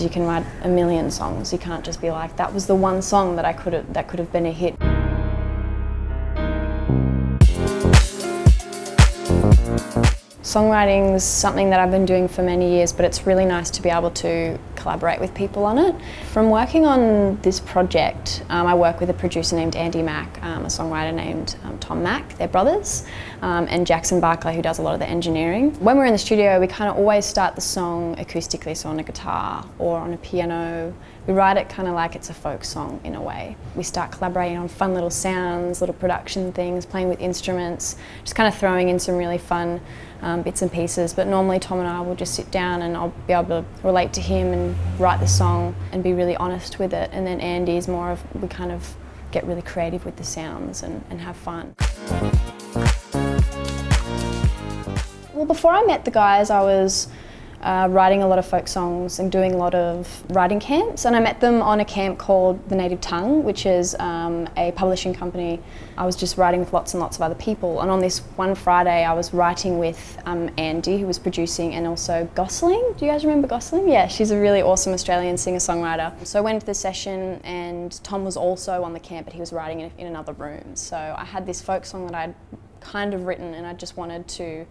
You can write a million songs. You can't just be like, that was the one song that could have been a hit. Songwriting is something that I've been doing for many years, but it's really nice to be able to collaborate with people on it. From working on this project, I work with a producer named Andy Mack, a songwriter named Tom Mack, they're brothers, and Jackson Barclay, who does a lot of the engineering. When we're in the studio, we kind of always start the song acoustically, so on a guitar or on a piano. We write it kind of like it's a folk song in a way. We start collaborating on fun little sounds, little production things, playing with instruments, just kind of throwing in some really fun bits and pieces. But normally Tom and I will just sit down and I'll be able to relate to him and write the song and be really honest with it. And then Andy is more of, we kind of get really creative with the sounds and have fun. Well, before I met the guys, I was writing a lot of folk songs and doing a lot of writing camps, and I met them on a camp called The Native Tongue, which is a publishing company. I was just writing with lots and lots of other people, and on this one Friday I was writing with Andy, who was producing, and also Gosling. Do you guys remember Gosling? Yeah, she's a really awesome Australian singer-songwriter. So I went to the session and Tom was also on the camp, but he was writing in another room. So I had this folk song that I'd kind of written and I just wanted to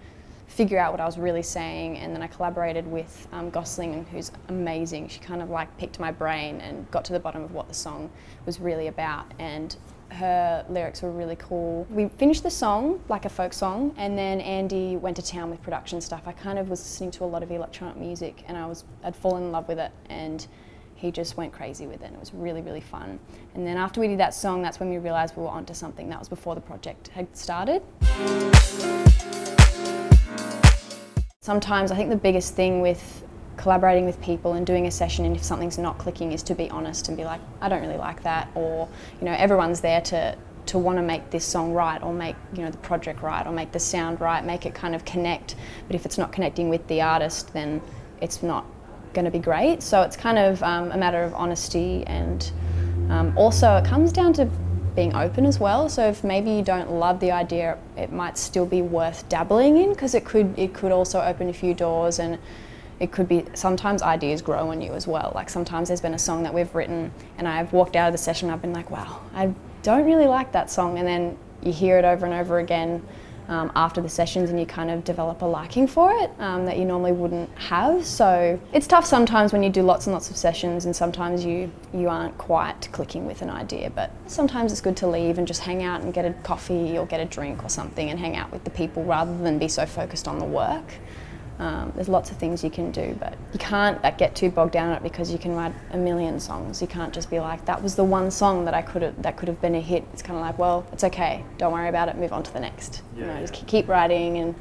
figure out what I was really saying, and then I collaborated with Gosling, who's amazing. She kind of like picked my brain and got to the bottom of what the song was really about, and her lyrics were really cool. We finished the song like a folk song, and then Andy went to town with production stuff. I kind of was listening to a lot of electronic music and I'd fallen in love with it, and he just went crazy with it, and it was really, really fun. And then after we did that song, that's when we realised we were onto something. That was before the project had started. Sometimes I think the biggest thing with collaborating with people and doing a session, and if something's not clicking, is to be honest and be like, I don't really like that, or everyone's there to want to make this song right, or make the project right, or make the sound right, make it kind of connect. But if it's not connecting with the artist, then it's not going to be great. So it's kind of a matter of honesty, and also it comes down to being open as well. So if maybe you don't love the idea, it might still be worth dabbling in, because it could also open a few doors, and it could be, sometimes ideas grow on you as well. Like sometimes there's been a song that we've written and I've walked out of the session and I've been like, wow, I don't really like that song, and then you hear it over and over again after the sessions, and you kind of develop a liking for it that you normally wouldn't have. So it's tough sometimes when you do lots and lots of sessions, and sometimes you aren't quite clicking with an idea, but sometimes it's good to leave and just hang out and get a coffee or get a drink or something and hang out with the people rather than be so focused on the work. There's lots of things you can do, but you can't get too bogged down in it, because you can write a million songs. You can't just be like, that was the one song that could have been a hit. It's kind of like, well, it's okay, don't worry about it, move on to the next. Just keep writing, and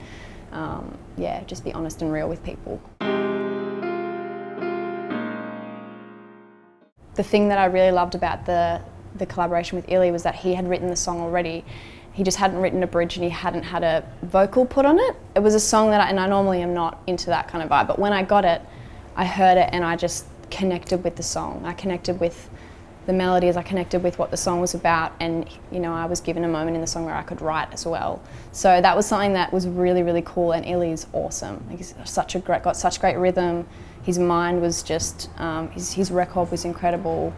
just be honest and real with people. The thing that I really loved about the collaboration with Illy was that he had written the song already. He just hadn't written a bridge, and he hadn't had a vocal put on it. It was a song that I normally am not into that kind of vibe, but when I got it, I heard it and I just connected with the song. I connected with the melodies, I connected with what the song was about, and I was given a moment in the song where I could write as well. So that was something that was really, really cool, and Illy's awesome. He's got such great rhythm. His mind was just, his record was incredible,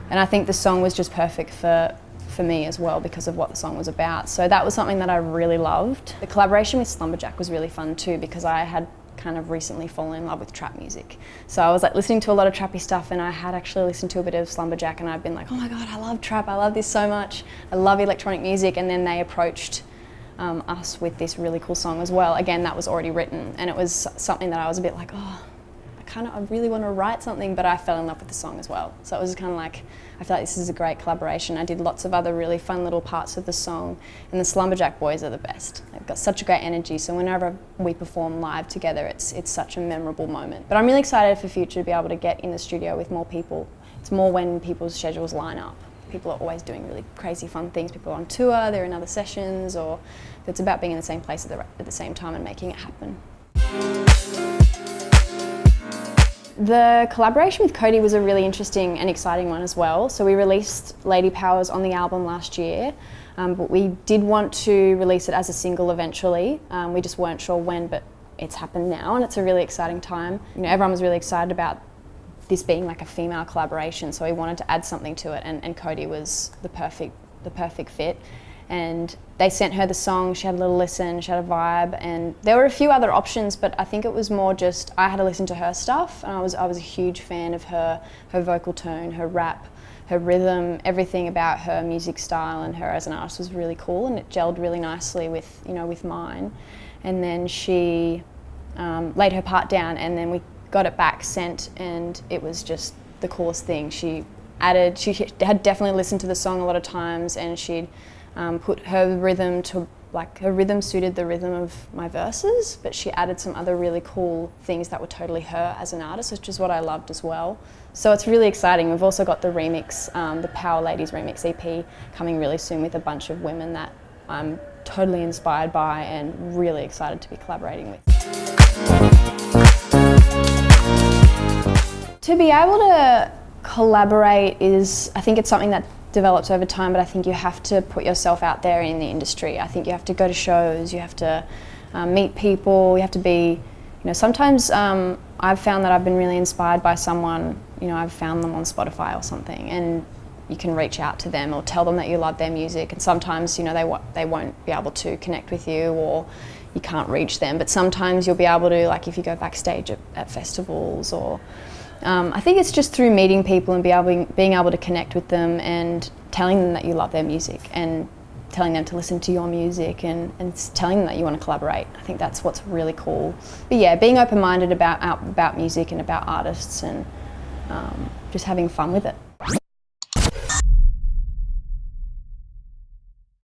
and I think the song was just perfect for me as well, because of what the song was about. So that was something that I really loved. The collaboration with Slumberjack was really fun too, because I had kind of recently fallen in love with trap music. So I was like listening to a lot of trappy stuff, and I had actually listened to a bit of Slumberjack, and I'd been like, oh my God, I love trap, I love this so much. I love electronic music. And then they approached us with this really cool song as well. Again, that was already written, and it was something that I was a bit like, oh, I really want to write something, but I fell in love with the song as well. So it was kind of like, I feel like this is a great collaboration. I did lots of other really fun little parts of the song, and the Slumberjack boys are the best. They've got such a great energy, so whenever we perform live together, it's such a memorable moment. But I'm really excited for future to be able to get in the studio with more people. It's more when people's schedules line up. People are always doing really crazy fun things. People are on tour, they're in other sessions, or it's about being in the same place at the same time and making it happen. The collaboration with Kodie was a really interesting and exciting one as well. So we released Lady Powers on the album last year, but we did want to release it as a single eventually. We just weren't sure when, but it's happened now, and it's a really exciting time. Everyone was really excited about this being like a female collaboration, so he wanted to add something to it, and Kodie was the perfect fit. And they sent her the song, she had a little listen, she had a vibe, and there were a few other options, but I think it was more just I had to listen to her stuff, and I was a huge fan of her vocal tone, her rap, her rhythm, everything about her music style and her as an artist was really cool, and it gelled really nicely with, you know, with mine. And then she laid her part down, and then we got it back sent, and it was just the coolest thing. She had definitely listened to the song a lot of times, and she'd put her rhythm to, like, her rhythm suited the rhythm of my verses, but she added some other really cool things that were totally her as an artist, which is what I loved as well. So it's really exciting. We've also got the remix, the Power Ladies remix EP coming really soon with a bunch of women that I'm totally inspired by and really excited to be collaborating with. To be able to collaborate is, I think it's something that develops over time, but I think you have to put yourself out there in the industry. I think you have to go to shows, you have to meet people, you have to be, you know, sometimes I've found that I've been really inspired by someone, you know, I've found them on Spotify or something, and you can reach out to them or tell them that you love their music, and sometimes, you know, they won't be able to connect with you or you can't reach them, but sometimes you'll be able to, like if you go backstage at festivals or I think it's just through meeting people and being able to connect with them and telling them that you love their music and telling them to listen to your music and telling them that you want to collaborate. I think that's what's really cool. But yeah, being open-minded about music and about artists and just having fun with it.